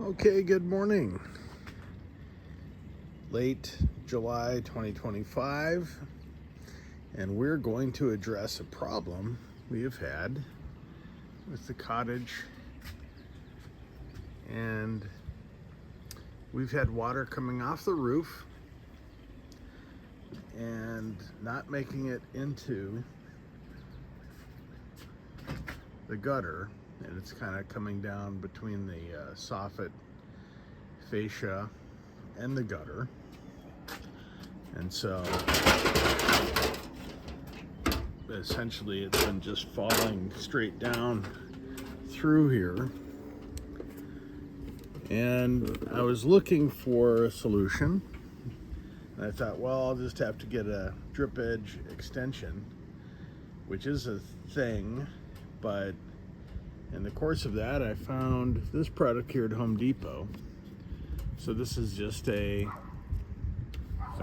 Okay, good morning. Late July 2025, and we're going to address a problem we have had with the cottage. And we've had water coming off the roof and not making it into the gutter, and it's kind of coming down between the soffit fascia and the gutter. And so essentially it's been just falling straight down through here. And I was looking for a solution, and I thought, well, I'll just have to get a drip edge extension, which is a thing. But in the course of that, I found this product here at Home Depot. So this is just a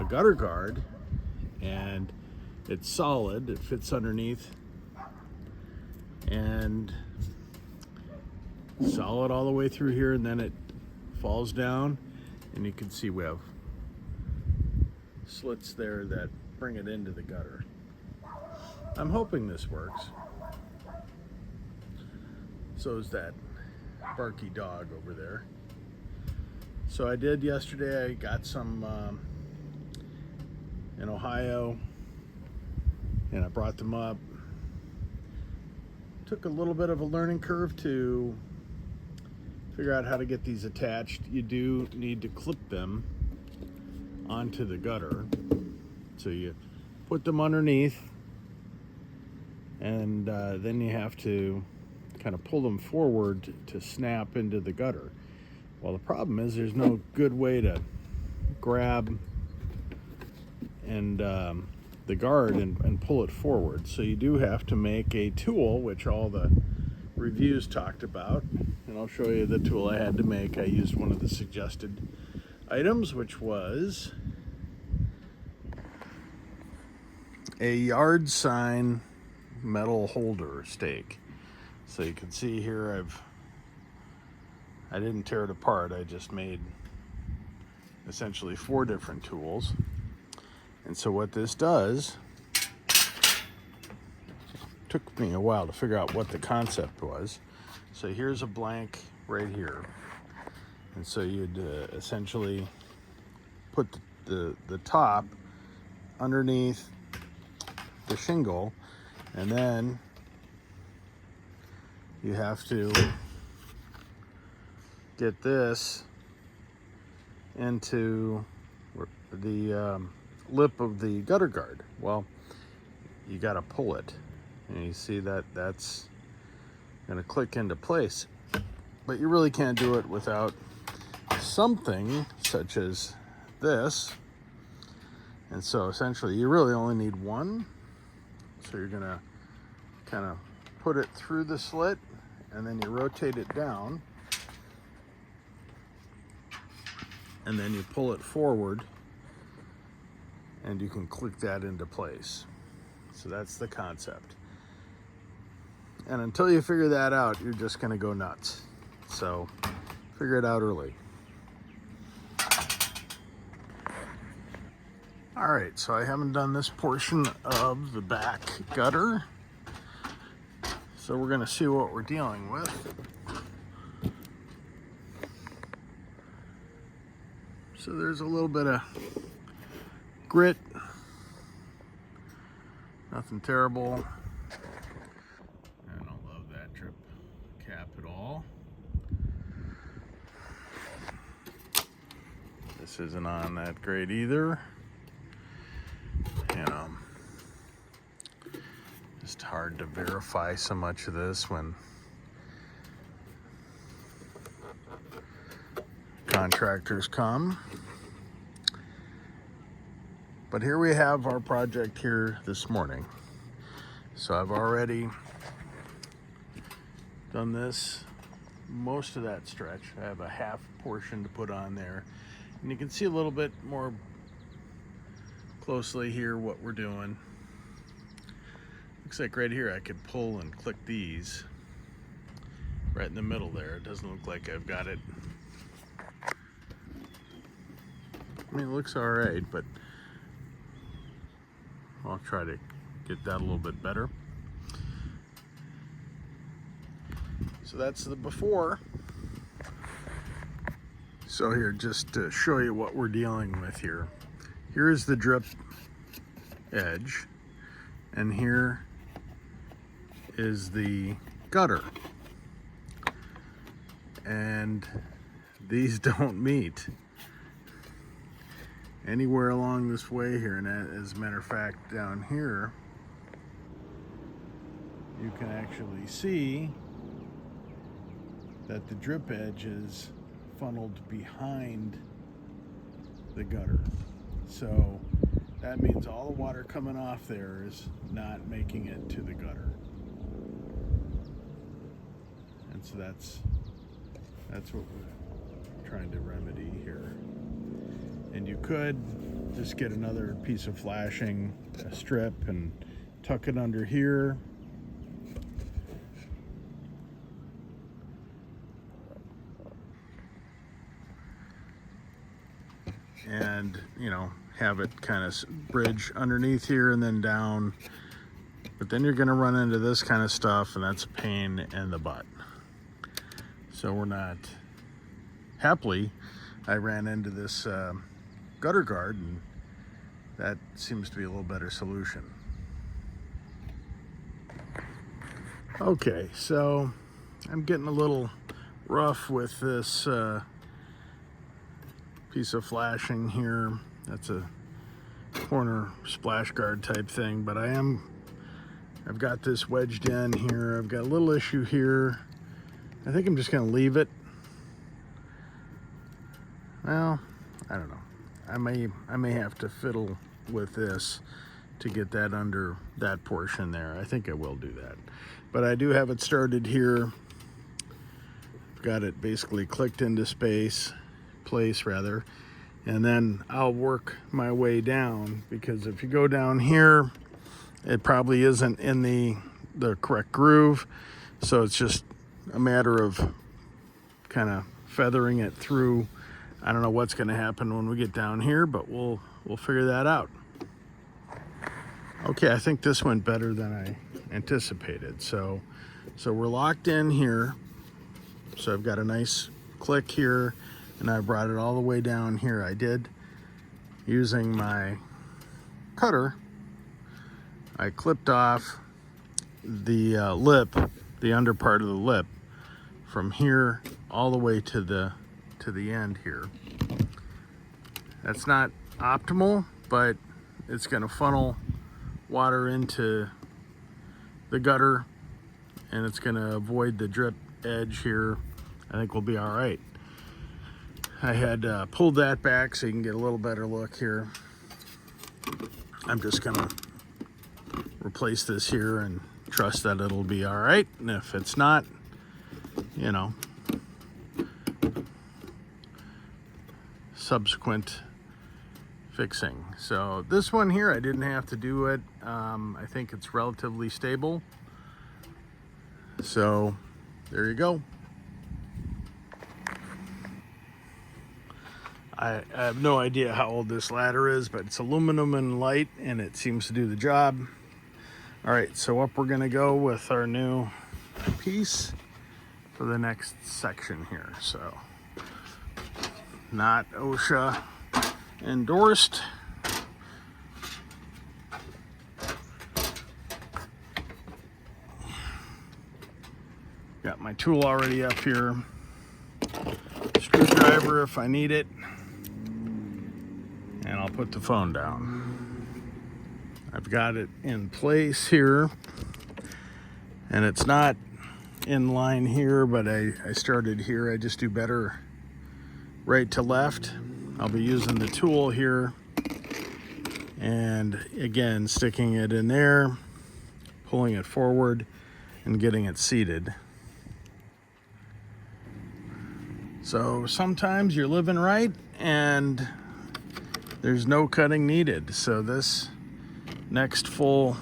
gutter guard, and it's solid. It fits underneath and solid all the way through here, and then it falls down, and you can see we have slits there that bring it into the gutter. I'm hoping this works. So is that barky dog over there. So I did yesterday. I got some in Ohio, and I brought them up. Took a little bit of a learning curve to figure out how to get these attached. You do need to clip them onto the gutter. So you put them underneath, and then you have to kind of pull them forward to snap into the gutter. Well, the problem is there's no good way to grab and the guard and pull it forward. So you do have to make a tool, which all the reviews talked about. And I'll show you the tool I had to make. I used one of the suggested items, which was a yard sign metal holder stake. So you can see here I didn't tear it apart. I just made essentially 4 different tools. And so what this does, took me a while to figure out what the concept was. So here's a blank right here. And so you'd essentially put the top underneath the shingle, and then you have to get this into the lip of the gutter guard. Well, you got to pull it, and you see that that's going to click into place. But you really can't do it without something such as this. And so essentially you really only need one. So you're going to kind of put it through the slit, and then you rotate it down, and then you pull it forward, and you can click that into place. So that's the concept. And until you figure that out, you're just going to go nuts. So figure it out early. All right, so I haven't done this portion of the back gutter. So we're going to see what we're dealing with. So there's a little bit of grit. Nothing terrible. I don't love that drip cap at all. This isn't on that great either. Just hard to verify so much of this when contractors come. But here we have our project here this morning. So I've already done this, most of that stretch. I have a half portion to put on there. And you can see a little bit more closely here what we're doing. Looks like right here I could pull and click these right in the middle there. It doesn't look like I've got it I mean, it looks all right, but I'll try to get that a little bit better. So that's the before. So here, just to show you what we're dealing with here. Here's the drip edge, and here is the gutter. And these don't meet anywhere along this way here. And as a matter of fact, down here, you can actually see that the drip edge is funneled behind the gutter. So that means all the water coming off there is not making it to the gutter. And so that's what we're trying to remedy here. And you could just get another piece of flashing, a strip, and tuck it under here. And, you know, have it kind of bridge underneath here and then down. But then you're going to run into this kind of stuff, and that's a pain in the butt. So we're not, happily, I ran into this gutter guard, and that seems to be a little better solution. Okay, so I'm getting a little rough with this piece of flashing here. That's a corner splash guard type thing, but I've got this wedged in here. I've got a little issue here. I think I'm just gonna leave it. Well, I don't know. I may have to fiddle with this to get that under that portion there. I think I will do that. But I do have it started here. I've got it basically clicked into place rather. And then I'll work my way down, because if you go down here, it probably isn't in the correct groove. So it's just a matter of kind of feathering it through. I don't know what's going to happen when we get down here, but we'll figure that out. Okay, I think this went better than I anticipated. So we're locked in here. So I've got a nice click here, and I brought it all the way down here. I did, using my cutter, I clipped off the lip, the under part of the lip, from here all the way to the end here. That's not optimal, but it's going to funnel water into the gutter, and it's going to avoid the drip edge here. I think we'll be all right. I had pulled that back so you can get a little better look here. I'm just going to replace this here and trust that it'll be all right. And if it's not, you know, subsequent fixing. So this one here, I didn't have to do it. I think it's relatively stable. So there you go. I have no idea how old this ladder is, but it's aluminum and light, and it seems to do the job. All right, so up we're gonna go with our new piece for the next section here. So not OSHA endorsed. Got my tool already up here. Screwdriver if I need it. And I'll put the phone down. I've got it in place here. And it's not in line here, but I started here. I just do better right to left. I'll be using the tool here. And again, sticking it in there, pulling it forward, and getting it seated. So sometimes you're living right and there's no cutting needed. So this next full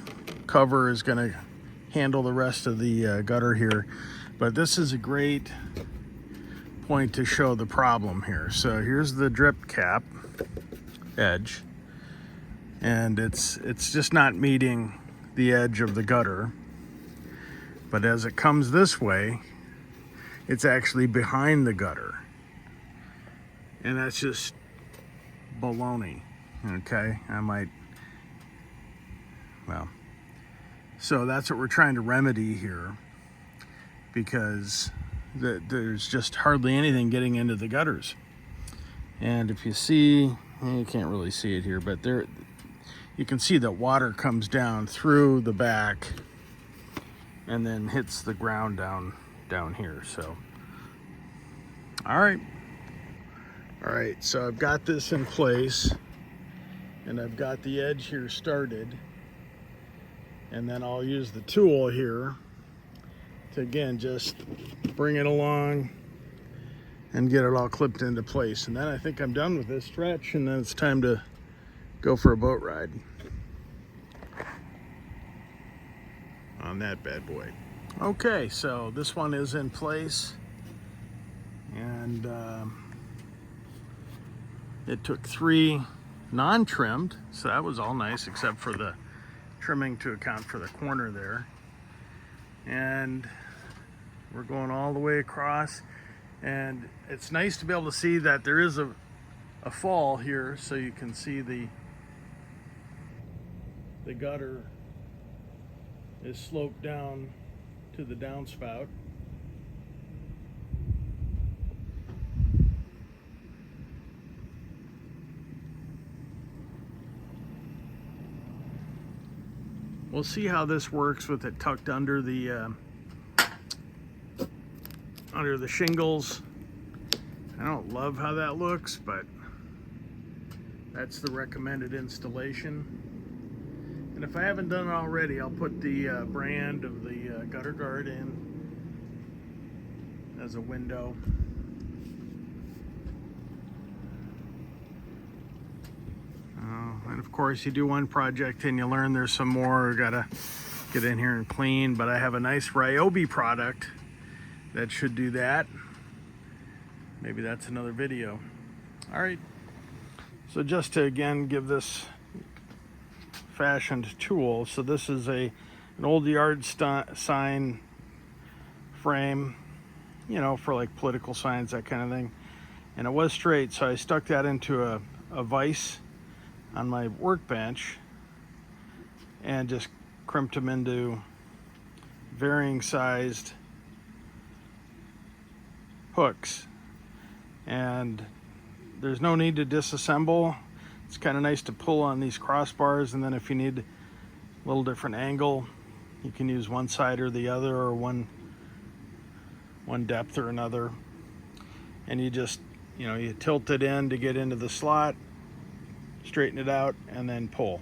cover is going to handle the rest of the gutter here. But this is a great point to show the problem here. So here's the drip cap. edge, and it's just not meeting the edge of the gutter. But as it comes this way, it's actually behind the gutter, and that's just baloney. Okay, so that's what we're trying to remedy here, because there's just hardly anything getting into the gutters. And if you see, you can't really see it here, but there you can see that water comes down through the back and then hits the ground down here. So all right, so I've got this in place, and I've got the edge here started, and then I'll use the tool here to, again, just bring it along and get it all clipped into place. And then I think I'm done with this stretch, and then it's time to go for a boat ride on that bad boy. Okay, so this one is in place, and it took 3 non-trimmed, so that was all nice, except for the trimming to account for the corner there. And we're going all the way across, and it's nice to be able to see that there is a fall here, so you can see the gutter is sloped down to the downspout. We'll see how this works with it tucked under the shingles. I don't love how that looks, but that's the recommended installation. And if I haven't done it already, I'll put the brand of the gutter guard in as a window. And of course, you do one project and you learn there's some more. Gotta get in here and clean, but I have a nice Ryobi product that should do that. Maybe that's another video. All right, so just to again give this fashioned tool, so this is an old yard sign frame, you know, for like political signs, that kind of thing, and it was straight, so I stuck that into a vise on my workbench and just crimped them into varying sized hooks. And there's no need to disassemble. It's kind of nice to pull on these crossbars, and then if you need a little different angle, you can use one side or the other, or one depth or another. And you just, you know, you tilt it in to get into the slot, straighten it out, and then pull.